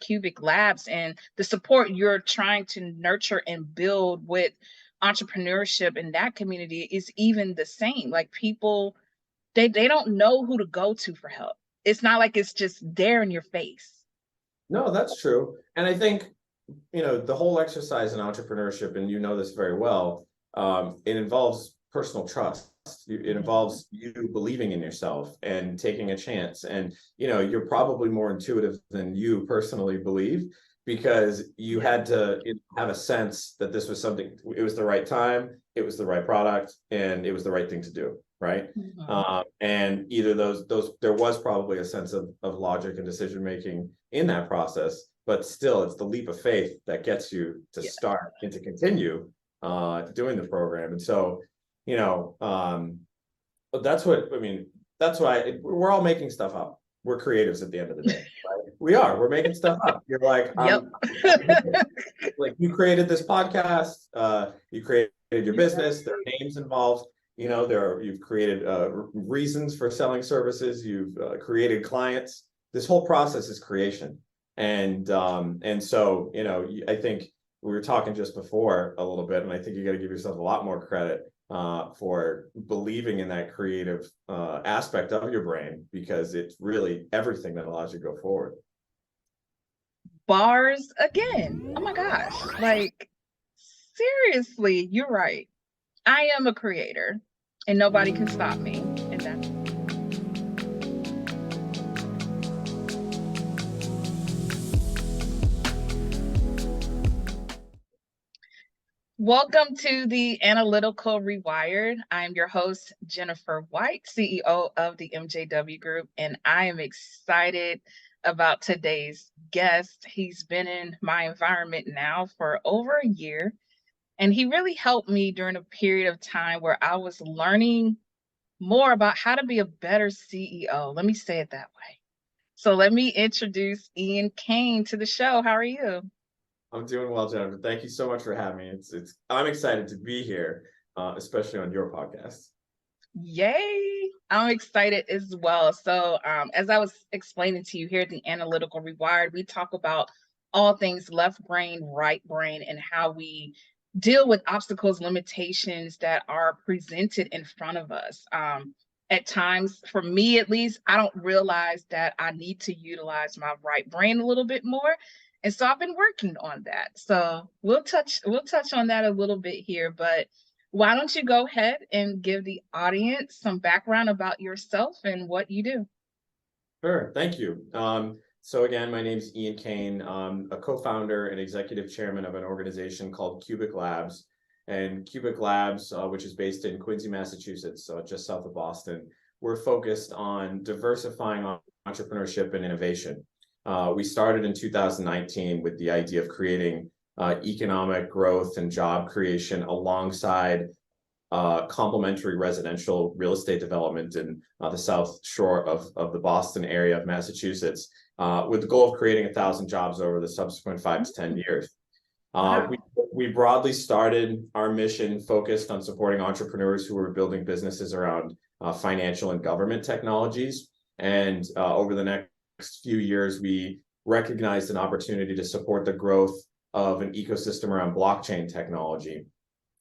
QUBIC Labs and the support you're trying to nurture and build with entrepreneurship in that community is even the same. Like people, they don't know who to go to for help. It's not like it's just there in your face. No, that's true. And I think, the whole exercise in entrepreneurship, and you know this very well, it involves personal trust. It involves you believing in yourself and taking a chance. And, you're probably more intuitive than you personally believe, because you had to have a sense that this was something, it was the right time, it was the right product, and it was the right thing to do. Right. And either those, there was probably a sense of logic and decision making in that process, but still it's the leap of faith that gets you to start and to continue doing the program. And so, that's what I mean. That's why we're all making stuff up. We're creatives at the end of the day. Right? We're making stuff up. You're like, like you created this podcast, you created your business, there are names involved. You've created reasons for selling services, you've created clients. This whole process is creation. And so, I think we were talking just before a little bit, and I think you got to give yourself a lot more credit for believing in that creative aspect of your brain, because it's really everything that allows you to go forward. Bars again. Oh my gosh. Like, seriously, you're right. I am a creator and nobody can stop me. And that's welcome to the Analytical Rewired. I'm your host, Jennifer White, CEO of the MJW Group, and I am excited about today's guest. He's been in my environment now for over a year, and he really helped me during a period of time where I was learning more about how to be a better CEO. Let me say it that way. So let me introduce Ian Kane to the show. How are you? I'm doing well, Jennifer. Thank you so much for having me. I'm excited to be here, especially on your podcast. Yay! I'm excited as well. So as I was explaining to you here at the Analytical Rewired, we talk about all things left brain, right brain, and how we deal with obstacles, limitations that are presented in front of us. At times, for me at least, I don't realize that I need to utilize my right brain a little bit more. And so I've been working on that. So we'll touch on that a little bit here, but why don't you go ahead and give the audience some background about yourself and what you do? Sure, thank you. So again, my name is Ian Kane. I'm a co-founder and executive chairman of an organization called QUBIC Labs. And QUBIC Labs, which is based in Quincy, Massachusetts, just south of Boston, we're focused on diversifying entrepreneurship and innovation. We started in 2019 with the idea of creating economic growth and job creation alongside complementary residential real estate development in the South Shore of the Boston area of Massachusetts, with the goal of creating 1,000 jobs over the subsequent 5 to 10 years. We broadly started our mission focused on supporting entrepreneurs who were building businesses around financial and government technologies. And over the next few years, we recognized an opportunity to support the growth of an ecosystem around blockchain technology,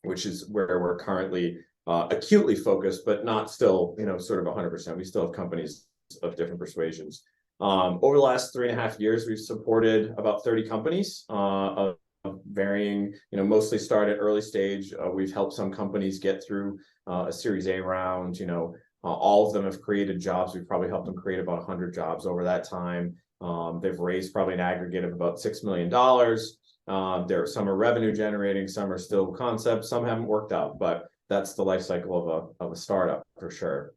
which is where we're currently acutely focused, but not still, sort of 100%. We still have companies of different persuasions. Over the last 3.5 years, we've supported about 30 companies of varying, mostly start at early stage. We've helped some companies get through a Series A round. All of them have created jobs. We've probably helped them create about 100 jobs over that time. They've raised probably an aggregate of about $6 million. Some are revenue generating, some are still concepts, some haven't worked out, but that's the life cycle of a startup for sure.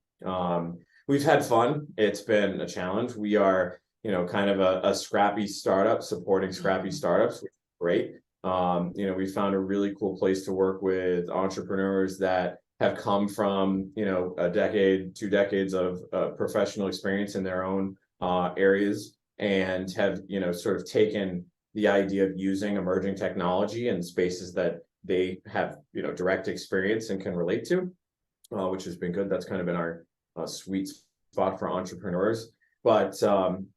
We've had fun. It's been a challenge. We are, kind of a scrappy startup supporting scrappy startups, which is great. We found a really cool place to work with entrepreneurs that have come from, a decade, 2 decades of professional experience in their own areas, and have, sort of taken the idea of using emerging technology in spaces that they have, direct experience and can relate to, which has been good. That's kind of been our sweet spot for entrepreneurs. But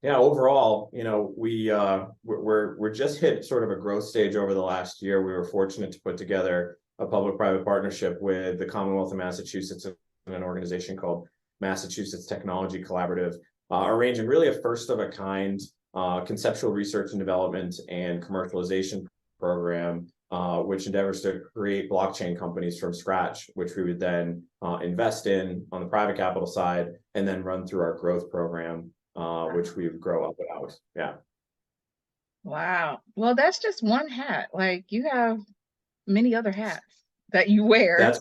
yeah, overall, we're just hit sort of a growth stage over the last year. We were fortunate to put together a public-private partnership with the Commonwealth of Massachusetts and an organization called Massachusetts Technology Collaborative, arranging really a first of a kind conceptual research and development and commercialization program, which endeavors to create blockchain companies from scratch, which we would then invest in on the private capital side and then run through our growth program, which we would grow up and out. Yeah. Wow. Well, that's just one hat. Like, you have many other hats that you wear.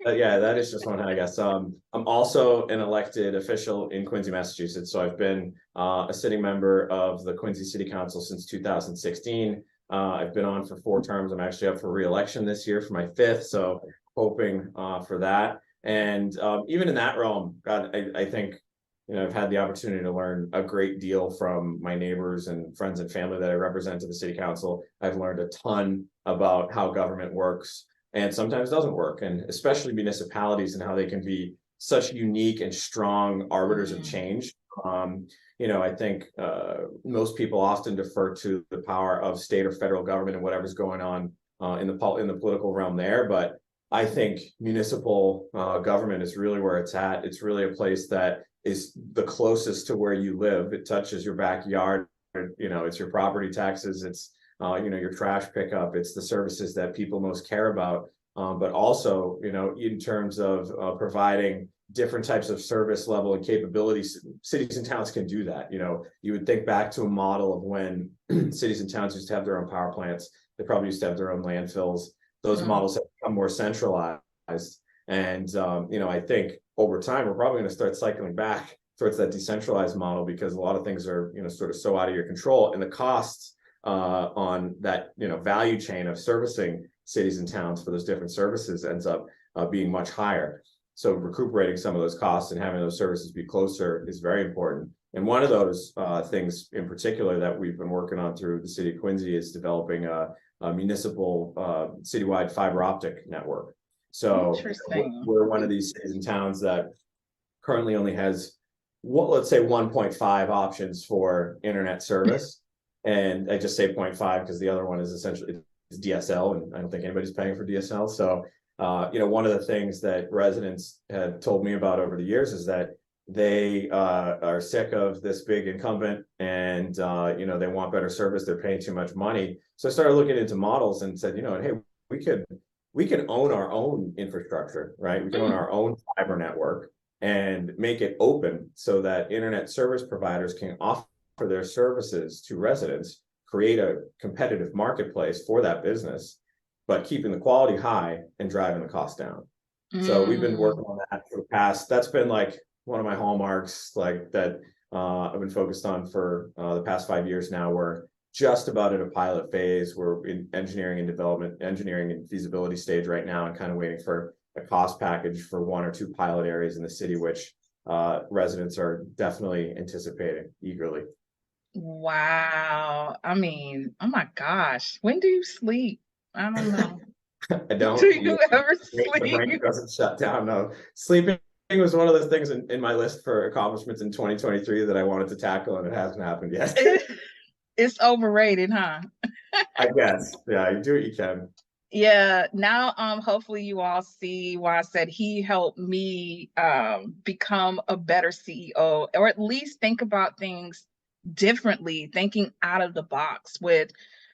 Yeah, that is just one hat, I guess. I'm also an elected official in Quincy, Massachusetts. So I've been a sitting member of the Quincy City Council since 2016. I've been on for 4 terms. I'm actually up for re-election this year for my 5th, so hoping for that. And even in that realm, God, I think I've had the opportunity to learn a great deal from my neighbors and friends and family that I represent to the city council. I've learned a ton about how government works and sometimes doesn't work, and especially municipalities and how they can be such unique and strong arbiters of change. I think most people often defer to the power of state or federal government and whatever's going on in the political realm there. But I think municipal government is really where it's at. It's really a place that is the closest to where you live. It touches your backyard. It's your property taxes. It's your trash pickup. It's the services that people most care about. But also, in terms of providing different types of service level and capabilities, cities and towns can do that. You would think back to a model of when cities and towns used to have their own power plants. They probably used to have their own landfills. Those models have become more centralized. And, I think over time, we're probably going to start cycling back towards that decentralized model, because a lot of things are, sort of so out of your control, and the costs on that, value chain of servicing cities and towns for those different services ends up being much higher. So recuperating some of those costs and having those services be closer is very important. And one of those things in particular that we've been working on through the city of Quincy is developing a municipal citywide fiber optic network. So we're one of these cities and towns that currently only has, let's say 1.5 options for internet service. And I just say 0.5 because the other one is essentially DSL, and I don't think anybody's paying for DSL. So, one of the things that residents have told me about over the years is that they are sick of this big incumbent, and they want better service. They're paying too much money. So I started looking into models and said, hey, we can own our own infrastructure, right? We can own our own fiber network and make it open so that internet service providers can offer their services to residents, create a competitive marketplace for that business, but keeping the quality high and driving the cost down. So we've been working on that for the past, that's been like one of my hallmarks, like that I've been focused on for the past 5 years now. We're just about at a pilot phase. We're in engineering and feasibility stage right now, and kind of waiting for a cost package for 1 or 2 pilot areas in the city, which residents are definitely anticipating eagerly. Wow. I mean, oh my gosh. When do you sleep? I don't know. I don't. Do you ever The brain sleep? doesn't shut down. No, sleeping was one of those things in my list for accomplishments in 2023 that I wanted to tackle, and it hasn't happened yet. It's overrated, huh? I guess. Yeah, you do what you can. Yeah. Now, hopefully you all see why I said he helped me become a better CEO, or at least think about things differently, thinking out of the box with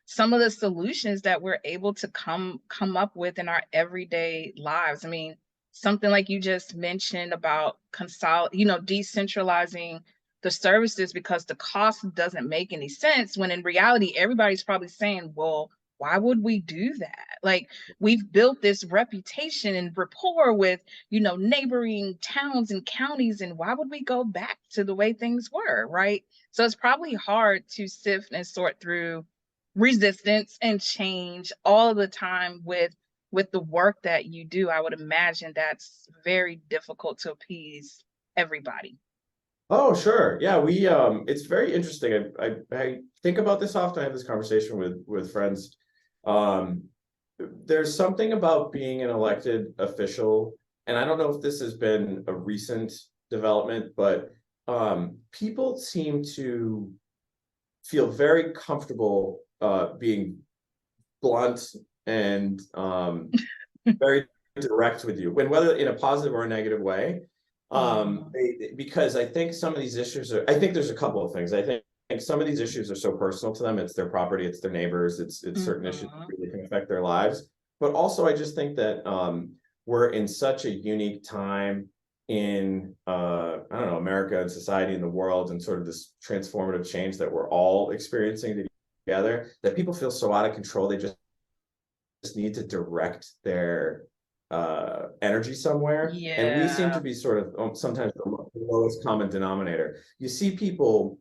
some of the solutions that we're able to come up with in our everyday lives. I mean, something like you just mentioned about decentralizing the services because the cost doesn't make any sense, when in reality everybody's probably saying, well, why would we do that? Like, we've built this reputation and rapport with, neighboring towns and counties, and why would we go back to the way things were, right? So it's probably hard to sift and sort through resistance and change all the time with the work that you do. I would imagine that's very difficult to appease everybody. Oh, sure. Yeah, we it's very interesting. I think about this often. I have this conversation with friends. There's something about being an elected official, and I don't know if this has been a recent development, but people seem to feel very comfortable being blunt and very direct with you, when whether in a positive or a negative way. Because I think some of these issues are, I think there's a couple of things. I think some of these issues are so personal to them. It's their property, it's their neighbors, it's certain issues that really can affect their lives. But also, I just think that we're in such a unique time in I don't know, America and society and the world, and sort of this transformative change that we're all experiencing together, that people feel so out of control. They just need to direct their energy somewhere. And we seem to be sort of sometimes the lowest common denominator. You see people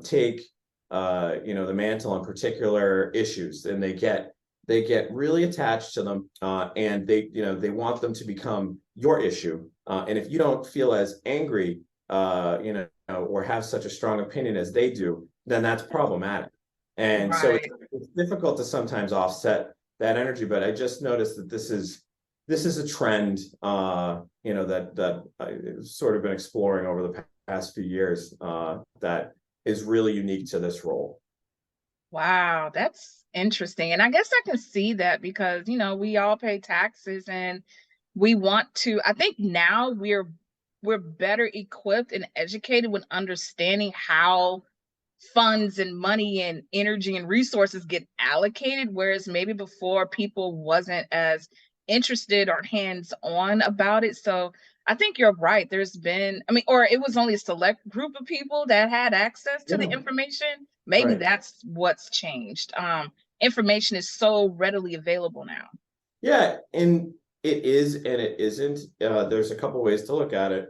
take the mantle on particular issues, and they get really attached to them, and they want them to become your issue. And if you don't feel as angry, or have such a strong opinion as they do, then that's problematic. And so it's difficult to sometimes offset that energy. But I just noticed that this is a trend, that I've sort of been exploring over the past few years, that is really unique to this role. Wow, that's interesting. And I guess I can see that because, we all pay taxes and we want to, I think now we're better equipped and educated with understanding how funds and money and energy and resources get allocated, whereas maybe before people wasn't as interested or hands-on about it. So I think you're right. There's been, or it was only a select group of people that had access to the information. Maybe that's what's changed. Information is so readily available now. Yeah, and it is and it isn't. There's a couple ways to look at it.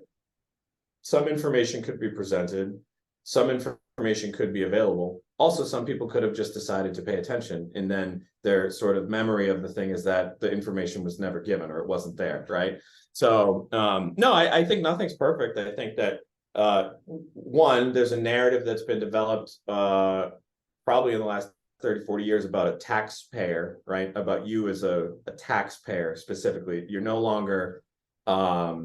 Some information could be presented, some information could be available. Also, some people could have just decided to pay attention, and then their sort of memory of the thing is that the information was never given or it wasn't there, right? So no, I think nothing's perfect. I think that one, there's a narrative that's been developed probably in the last 30, 40 years about a taxpayer, right? About you as a taxpayer specifically. You're no longer a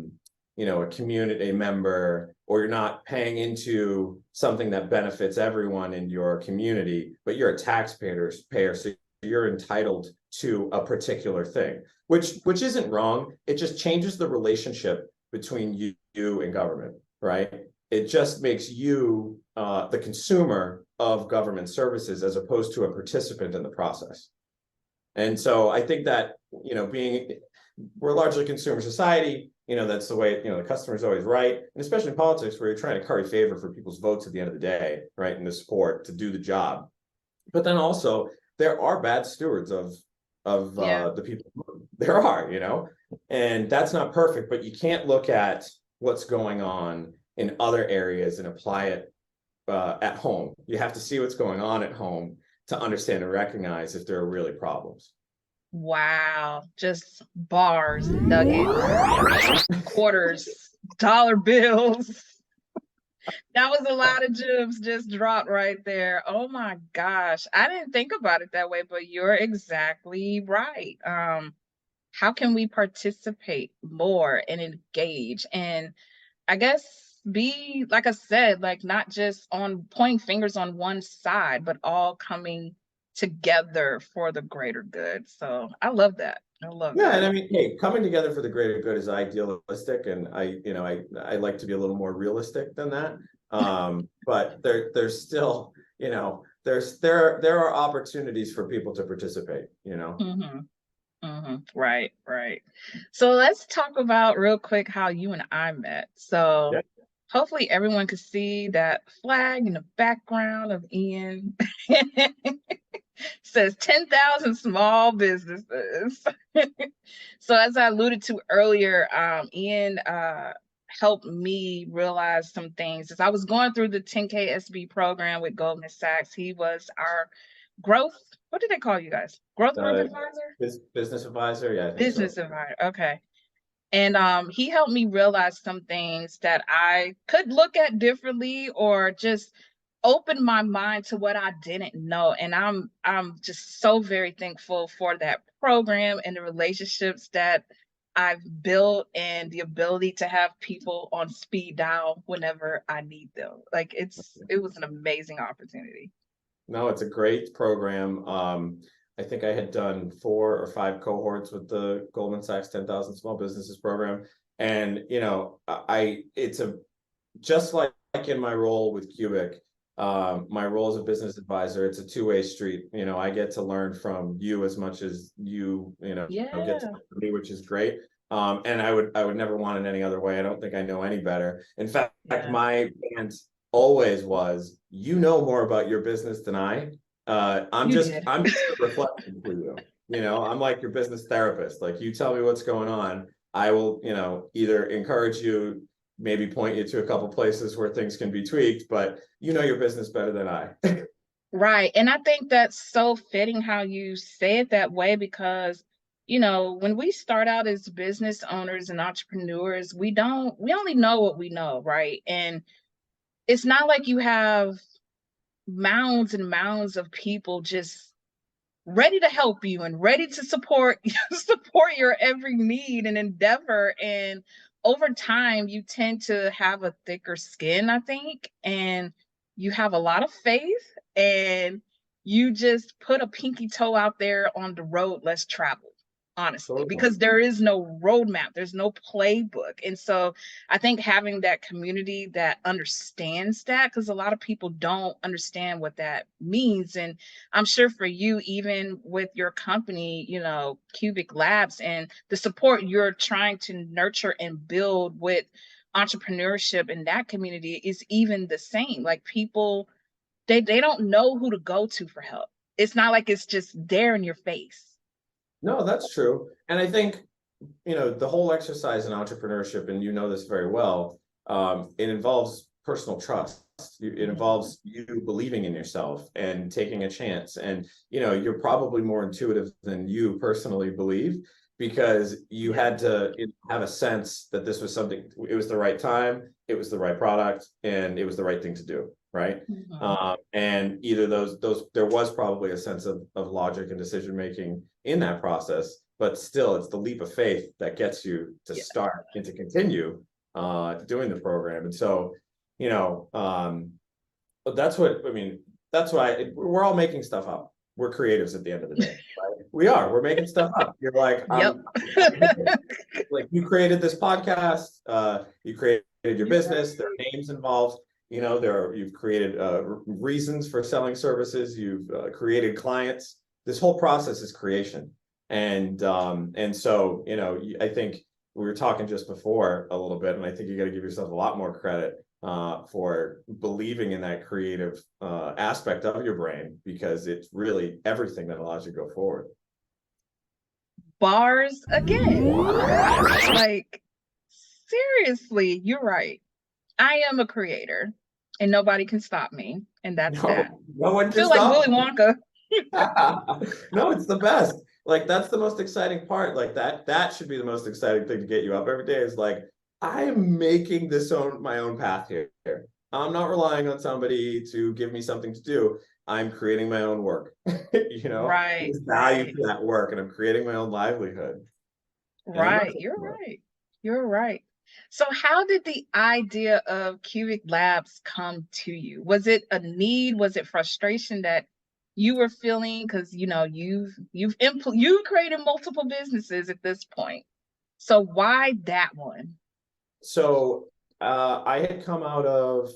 community member, or you're not paying into something that benefits everyone in your community, but you're a taxpayer, so you're entitled to a particular thing, which isn't wrong. It just changes the relationship between you and government, right? It just makes you the consumer of government services as opposed to a participant in the process. And so I think that, we're largely consumer society, that's the way, the customer's always right. And especially in politics, where you're trying to curry favor for people's votes at the end of the day, right? And the support to do the job. But then also there are bad stewards of the people. There are, and that's not perfect, but you can't look at what's going on in other areas and apply it at home. You have to see what's going on at home to understand and recognize if there are really problems. Wow, just bars, nuggets, quarters, dollar bills. That was a lot of gems just dropped right there. Oh my gosh. I didn't think about it that way, but you're exactly right. How can we participate more and engage? And I guess be, like I said, like not just on pointing fingers on one side, but all coming together for the greater good. So I love that. I love that. And hey, coming together for the greater good is idealistic, and I like to be a little more realistic than that. But there's still, there are opportunities for people to participate, Right. So let's talk about real quick how you and I met. So hopefully everyone could see that flag in the background of Ian. Says 10,000 small businesses. So as I alluded to earlier, Ian helped me realize some things. As I was going through the 10K SB program with Goldman Sachs, he was our growth, what did they call you guys? Growth advisor? Business advisor, yeah. Business advisor, okay. And he helped me realize some things that I could look at differently, or just open my mind to what I didn't know. And I'm just so very thankful for that program and the relationships that I've built and the ability to have people on speed dial whenever I need them. Like it was an amazing opportunity. No, it's a great program. I think I had done 4 or 5 cohorts with the Goldman Sachs 10,000 Small Businesses program. And, it's just like in my role with QUBIC, my role as a business advisor, it's a two-way street. I get to learn from you as much as you get to Yeah. learn from me, which is great. And I would never want it any other way. I don't think I know any better. In fact, Yeah. my stance always was, you know more about your business than I. You did. I'm just a reflection for you. I'm like your business therapist. Like, you tell me what's going on, I will, either encourage you, maybe point you to a couple places where things can be tweaked, but you know your business better than I. Right. And I think that's so fitting how you say it that way because, when we start out as business owners and entrepreneurs, we only know what we know, right? And it's not like you have mounds and mounds of people just ready to help you and ready to support support your every need and endeavor. And over time you tend to have a thicker skin, I think, and you have a lot of faith, and you just put a pinky toe out there on the road, let's travel, honestly, Totally. because there is no roadmap, there's no playbook. And so I think having that community that understands that, because a lot of people don't understand what that means. And I'm sure for you, even with your company, QUBIC Labs, and the support you're trying to nurture and build with entrepreneurship in that community is even the same. Like, people, they don't know who to go to for help. It's not like it's just there in your face. No, that's true. And I think, the whole exercise in entrepreneurship, and you know this very well, it involves personal trust. It Mhm. involves you believing in yourself and taking a chance. And, you're probably more intuitive than you personally believe, because you Yeah. had to have a sense that this was something, it was the right time, it was the right product, and it was the right thing to do. Right. Mhm. And either those, there was probably a sense of logic and decision making in that process, but still, it's the leap of faith that gets you to Yeah. start and to continue doing the program. And so, you know, but that's what I mean. That's why we're all making stuff up. We're creatives at the end of the day, right? We are. We're making stuff up. You're like, Yep. I'm here. Like, you created this podcast, you created your You're business, there right. are names involved, you've created reasons for selling services, you've created clients. This whole process is creation. And so, I think we were talking just before a little bit, and I think you got to give yourself a lot more credit for believing in that creative aspect of your brain, because it's really everything that allows you to go forward. Bars again. Like, seriously, you're right. I am a creator and nobody can stop me. And that's that. No, no one I can feel like stop. Willy Wonka. No, it's the best. Like, that's the most exciting part. Like, that should be the most exciting thing to get you up every day, is like, I am making my own path here. I'm not relying on somebody to give me something to do. I'm creating my own work. Right, There's value right, to that work, and I'm creating my own livelihood. And I'm not right. You're right. You're right. So how did the idea of QUBIC Labs come to you? Was it a need? Was it frustration that you were feeling? Because you've created multiple businesses at this point. So why that one? So I had come out of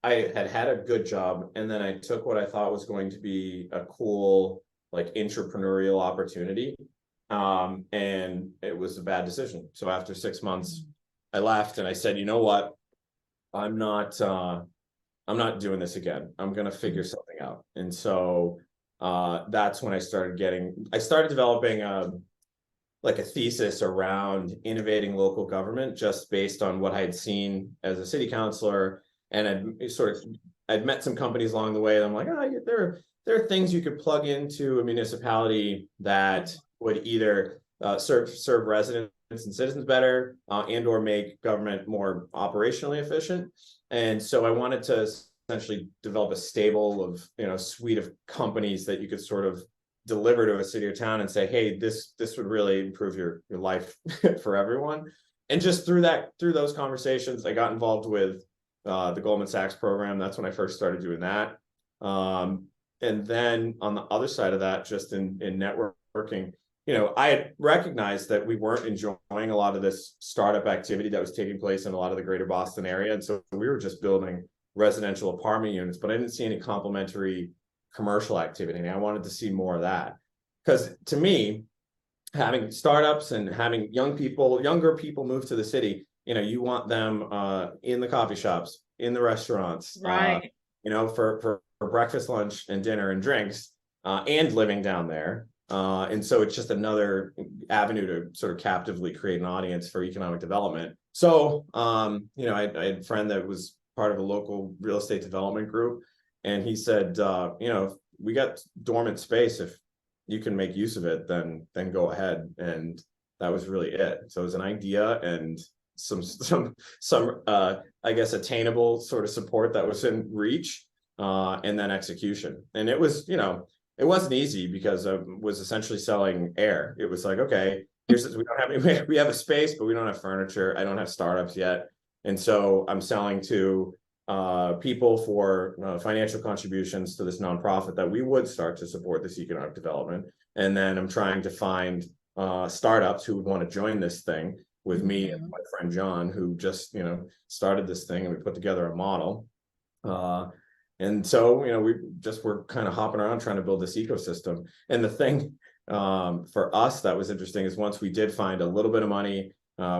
I had a good job, and then I took what I thought was going to be a cool, like, entrepreneurial opportunity. And it was a bad decision. So after 6 months, I left and I said, you know what? I'm not I'm not doing this again. I'm gonna figure something out. And so that's when I started developing like a thesis around innovating local government, just based on what I had seen as a city councilor. And I'd met some companies along the way, and I'm like, there are things you could plug into a municipality that would either serve residents and citizens better, and or make government more operationally efficient. And so I wanted to essentially develop a stable of, suite of companies that you could sort of deliver to a city or town and say, hey, this would really improve your life for everyone. And just through those conversations, I got involved with the Goldman Sachs program. That's when I first started doing that. And then on the other side of that, just in networking, I had recognized that we weren't enjoying a lot of this startup activity that was taking place in a lot of the greater Boston area. And so we were just building residential apartment units, but I didn't see any complementary commercial activity. And I wanted to see more of that. Because to me, having startups and having younger people move to the city, you want them in the coffee shops, in the restaurants, Right. for breakfast, lunch, and dinner and drinks, and living down there. And so it's just another avenue to sort of captively create an audience for economic development. So, I had a friend that was part of a local real estate development group, and he said, if we got dormant space, if you can make use of it, then go ahead. And that was really it. So it was an idea and some I guess attainable sort of support that was in reach, and then execution. And it was, it wasn't easy because I was essentially selling air. It was like, okay, we don't have any, we have a space, but we don't have furniture. I don't have startups yet. And so I'm selling to people for financial contributions to this nonprofit that we would start to support this economic development. And then I'm trying to find startups who would want to join this thing with me and my friend John, who just, started this thing, and we put together a model. And so, we're kind of hopping around trying to build this ecosystem. And the thing for us that was interesting is once we did find a little bit of money,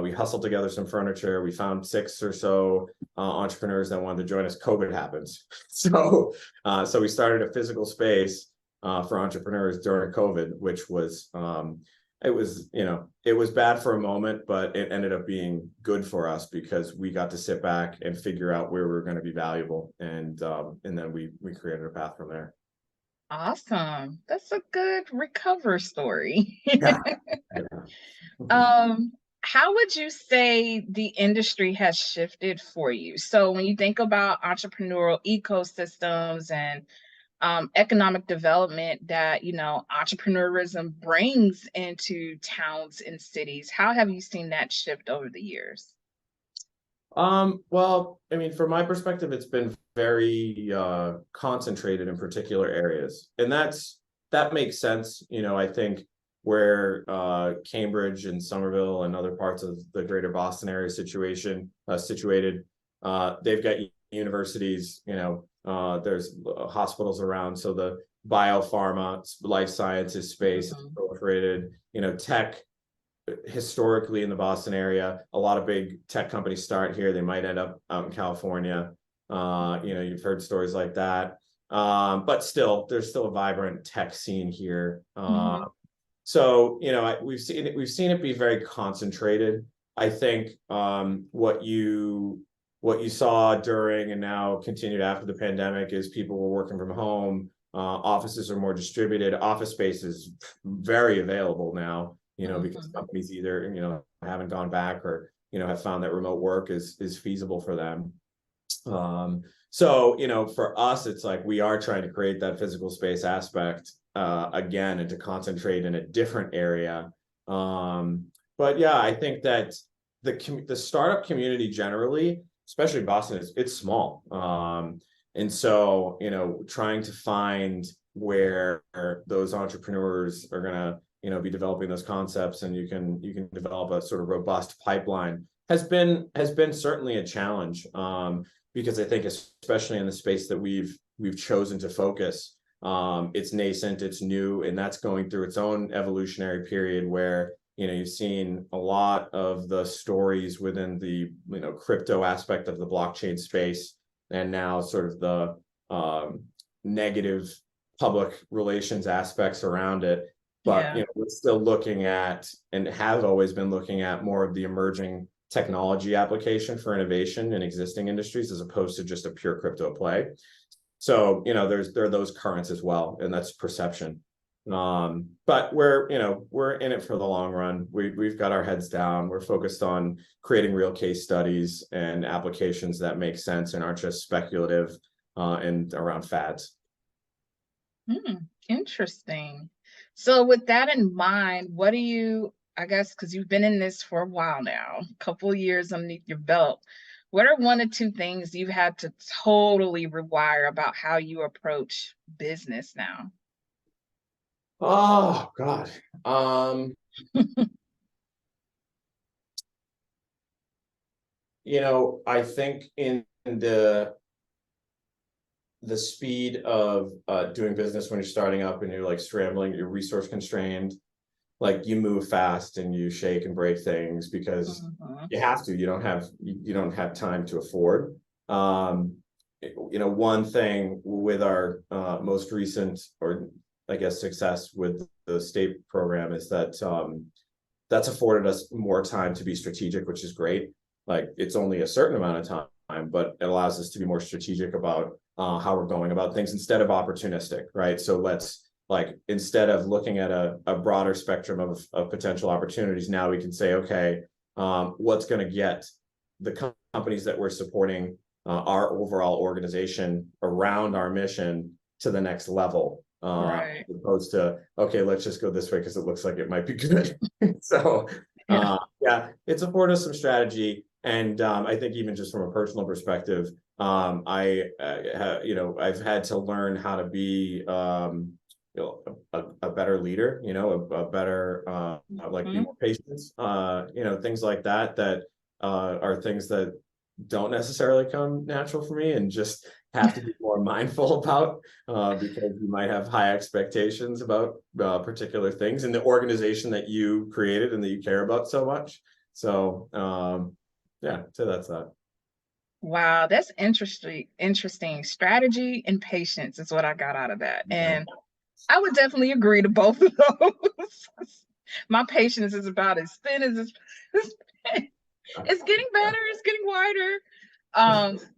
we hustled together some furniture. We found 6 or so entrepreneurs that wanted to join us. COVID happens. So we started a physical space for entrepreneurs during COVID, which was, it was bad for a moment, but it ended up being good for us because we got to sit back and figure out where we were going to be valuable. And then we created a path from there. Awesome. That's a good recover story. Yeah. How would you say the industry has shifted for you? So when you think about entrepreneurial ecosystems and economic development that entrepreneurism brings into towns and cities, how have you seen that shift over the years? Well, I mean, from my perspective, it's been very concentrated in particular areas, and that makes sense. I think where Cambridge and Somerville and other parts of the greater Boston area situated, they've got universities, there's hospitals around, so the biopharma, life sciences space is proliferated, tech. Historically in the Boston area, a lot of big tech companies start here. They might end up out in California. You've heard stories like that. But still, there's still a vibrant tech scene here. So, we've seen it be very concentrated. I think what you saw during and now continued after the pandemic is people were working from home. Offices are more distributed. Office space is very available now. Because companies either, haven't gone back or, have found that remote work is feasible for them. So, for us, it's like we are trying to create that physical space aspect again, and to concentrate in a different area. But yeah, I think that the startup community generally, especially Boston, it's small. And so, trying to find where those entrepreneurs are gonna be developing those concepts, and you can develop a sort of robust pipeline has been certainly a challenge, because I think especially in the space that we've chosen to focus, it's nascent, it's new, and that's going through its own evolutionary period where you've seen a lot of the stories within the crypto aspect of the blockchain space, and now sort of the negative public relations aspects around it. But we're still looking at, and have always been looking at, more of the emerging technology application for innovation in existing industries as opposed to just a pure crypto play. So there are those currents as well, and that's perception. But we're in it for the long run. We've got our heads down. We're focused on creating real case studies and applications that make sense and aren't just speculative and around fads. Interesting. So with that in mind, what do you, I guess, because you've been in this for a while now, a couple of years underneath your belt, what are one or two things you've had to totally rewire about how you approach business now? Oh God. I think in the speed of doing business when you're starting up and you're like scrambling, you're resource constrained, like you move fast and you shake and break things because Mhm. you have to. You don't have time to afford. Um, one thing with our most recent, or I guess, success with the state program is that that's afforded us more time to be strategic, which is great. Like it's only a certain amount of time, but it allows us to be more strategic about how we're going about things instead of opportunistic, right? So let's, like, instead of looking at a broader spectrum of potential opportunities, now we can say, okay, what's going to get the companies that we're supporting, our overall organization around our mission to the next level, Right. as opposed to, okay, let's just go this way because it looks like it might be good. So Yeah. yeah, it's afforded us some strategy. And I think even just from a personal perspective, I've had to learn how to be a better leader, a better like be Mhm. more patient, things like that are things that don't necessarily come natural for me, and just have to be more mindful about, because you might have high expectations about particular things in the organization that you created and that you care about so much. So yeah, so that's that. Wow, that's interesting. Interesting. Strategy and patience is what I got out of that. And I would definitely agree to both of those. My patience is about as thin as it's getting better, it's getting wider.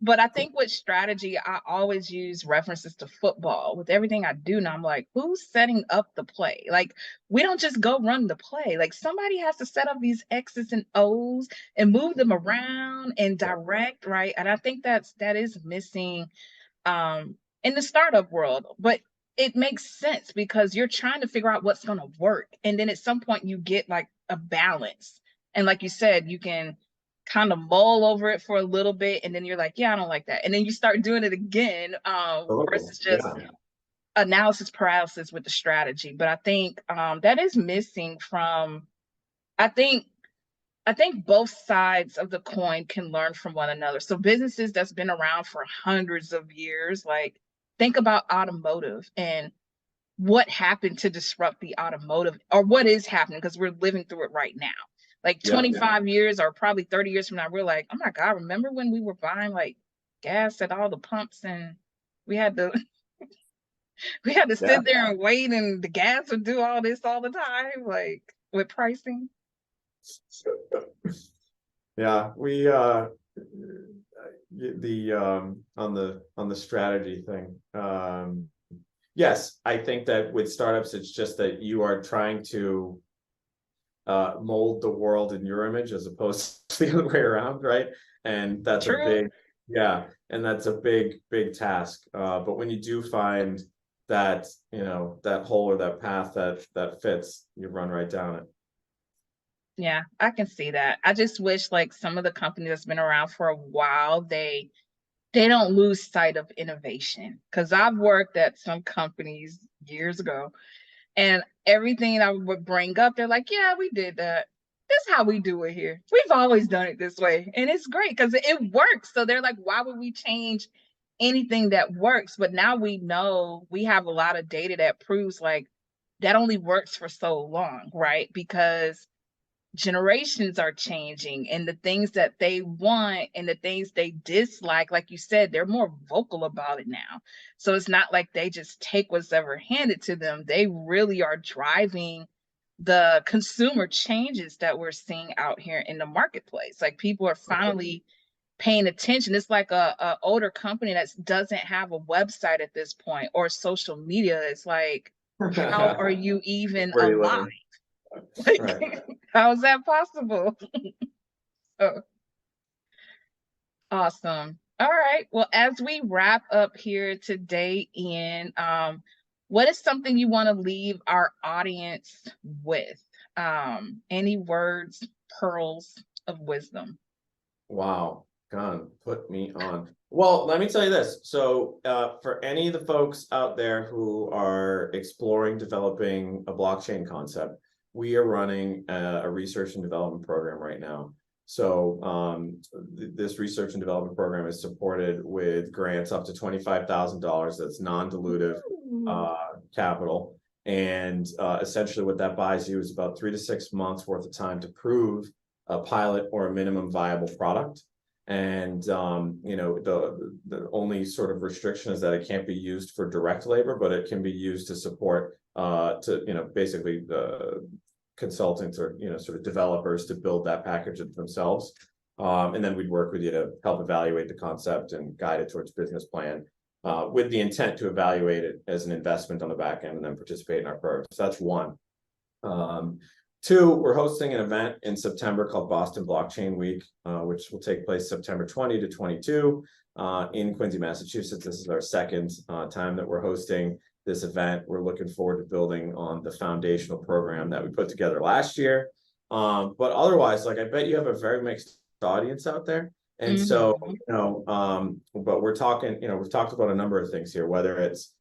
But I think with strategy, I always use references to football. With everything I do now, I'm like, who's setting up the play? Like, we don't just go run the play. Like, somebody has to set up these X's and O's and move them around and direct, right? And I think that is missing in the startup world. But it makes sense because you're trying to figure out what's going to work. And then at some point you get like a balance. And like you said, you can kind of mull over it for a little bit and then you're like, yeah, I don't like that. And then you start doing it again, Oh, versus just yeah. analysis paralysis with the strategy. But I think that is missing from, I think I think both sides of the coin can learn from one another. So businesses that's been around for hundreds of years, like think about automotive and what happened to disrupt the automotive, or what is happening because we're living through it right now. Like Yeah. 25 years or probably 30 years from now, we're like, oh my God, remember when we were buying like gas at all the pumps and we had to we had to Yeah. sit there and wait and the gas would do all this all the time, like with pricing. Yeah, we the on the strategy thing. Yes, I think that with startups, it's just that you are trying to mold the world in your image as opposed to the other way around, right? And that's a True. big, yeah, and that's a big task. But when you do find that, that hole or that path that fits, you run right down it. Yeah, I can see that. I just wish like some of the companies that's been around for a while, they don't lose sight of innovation. Because I've worked at some companies years ago, and everything I would bring up, they're like, "Yeah, we did that. This is how we do it here. We've always done it this way, and it's great because it works." So they're like, "Why would we change anything that works?" But now we know we have a lot of data that proves like that only works for so long, right? Because generations are changing and the things that they want and the things they dislike, like you said, they're more vocal about it now. So it's not like they just take what's ever handed to them. They really are driving the consumer changes that we're seeing out here in the marketplace. Like people are finally paying attention. It's like a older company that doesn't have a website at this point or social media. It's like, how are you even Where are you alive? living? Right. Like, how is that possible? Oh, awesome. All right. Well, as we wrap up here today, Ian, What is something you want to leave our audience with? Any words, pearls of wisdom? Wow, God, put me on. Well, let me tell you this. So, for any of the folks out there who are exploring developing a blockchain concept, we are running a research and development program right now. So, this research and development program is supported with grants up to $25,000. That's non-dilutive capital. And essentially, what that buys you is about 3 to 6 months worth of time to prove a pilot or a minimum viable product. And the only sort of restriction is that it can't be used for direct labor, but it can be used to support basically the consultants or sort of developers to build that package themselves. And then we'd work with you to help evaluate the concept and guide it towards business plan, with the intent to evaluate it as an investment on the back end and then participate in our program. So that's one. Two, we're hosting an event in September called Boston Blockchain Week, which will take place September 20 to 22 in Quincy, Massachusetts. This is our second time that we're hosting this event. We're looking forward to building on the foundational program that we put together last year. But otherwise, like, I bet you have a very mixed audience out there. And so, but we're talking, we've talked about a number of things here, whether it's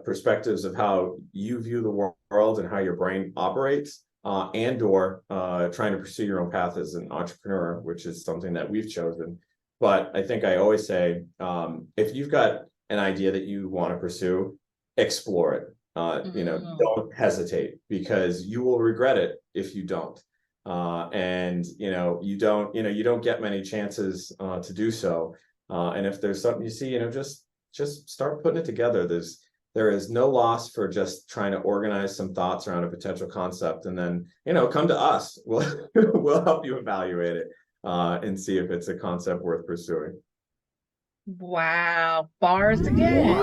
perspectives of how you view the world and how your brain operates, and or trying to pursue your own path as an entrepreneur, which is something that we've chosen. But I think I always say, if you've got an idea that you want to pursue, explore it. Don't hesitate, because you will regret it if you don't. And you don't get many chances to do so. And if there's something you see, just start putting it together. There is no loss for just trying to organize some thoughts around a potential concept, and then come to us. We'll help you evaluate it and see if it's a concept worth pursuing. Wow, bars again.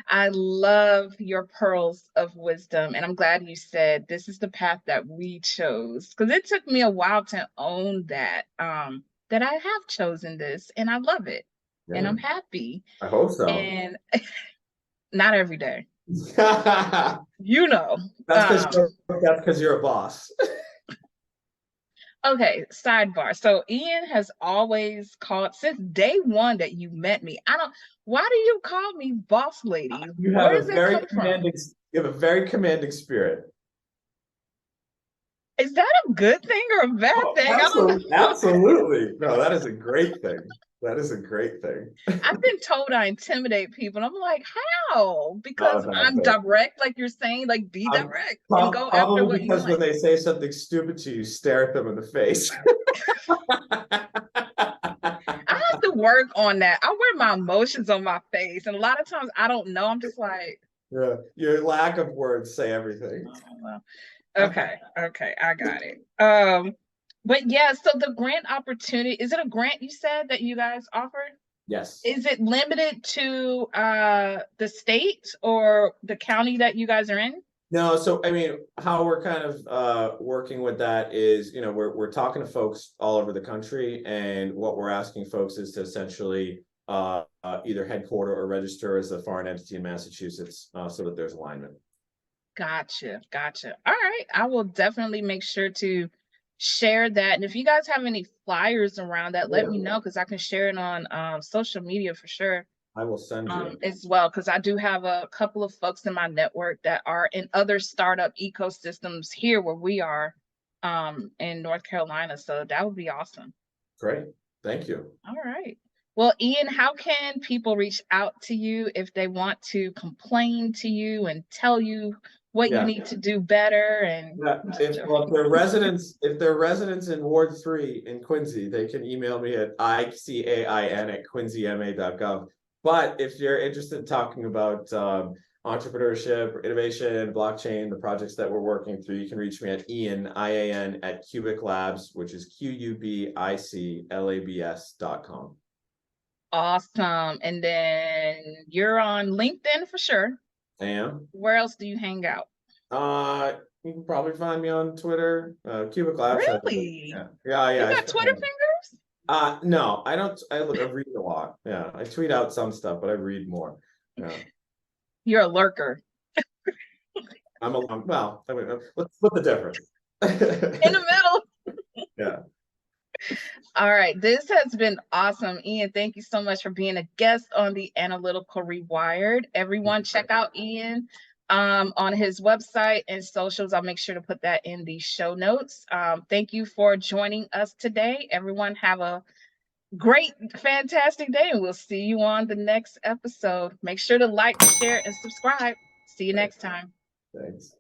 I love your pearls of wisdom, and I'm glad you said this is the path that we chose, because it took me a while to own that that I have chosen this, and I love it. Yeah, and I'm happy. I hope so. And not every day. That's because you're a boss. Okay, sidebar. So Ian has always called, since day one that you met me. Why do you call me boss lady? Where does it come from? You have a very commanding spirit. Is that a good thing or a bad thing? Absolutely. No, that is a great thing. That is a great thing. I've been told I intimidate people, and I'm like, how? Because I'm direct, like you're saying, like, be direct and go after what you want. Because when they say something stupid to you, stare at them in the face. I have to work on that. I wear my emotions on my face, and a lot of times I don't know. I'm just like, yeah, your lack of words say everything. Oh, well. Okay, I got it. But yeah, so the grant opportunity, is it a grant you said that you guys offered? Yes. Is it limited to the state or the county that you guys are in? No, so I mean, how we're kind of working with that is, we're talking to folks all over the country, and what we're asking folks is to essentially either headquarter or register as a foreign entity in Massachusetts, so that there's alignment. Gotcha. All right, I will definitely make sure to share that. And if you guys have any flyers around that, let me know, because I can share it on social media for sure. I will send you as well, because I do have a couple of folks in my network that are in other startup ecosystems here where we are in North Carolina. So that would be awesome. Great. Thank you. All right. Well, Ian, how can people reach out to you if they want to complain to you and tell you what you need to do better? And if they're residents in Ward 3 in Quincy, they can email me at icain@quincyma.gov. But if you're interested in talking about entrepreneurship, innovation, blockchain, the projects that we're working through, you can reach me at Ian, IAN, at QUBIC Labs, which is QUBICLabs.com. Awesome. And then you're on LinkedIn for sure. I am. Where else do you hang out? You can probably find me on Twitter, QUBIC Labs. Really? Yeah. You got Twitter fingers? No, I don't. I read a lot. Yeah, I tweet out some stuff, but I read more. Yeah. You're a lurker. Well, I mean, what's the difference? In the middle. Yeah. All right, this has been awesome. Ian, thank you so much for being a guest on the Analytical Rewired. Everyone, check out Ian on his website and socials. I'll make sure to put that in the show notes. Thank you for joining us today. Everyone, have a great, fantastic day, and we'll see you on the next episode. Make sure to like, share, and subscribe. See you next time. Thanks.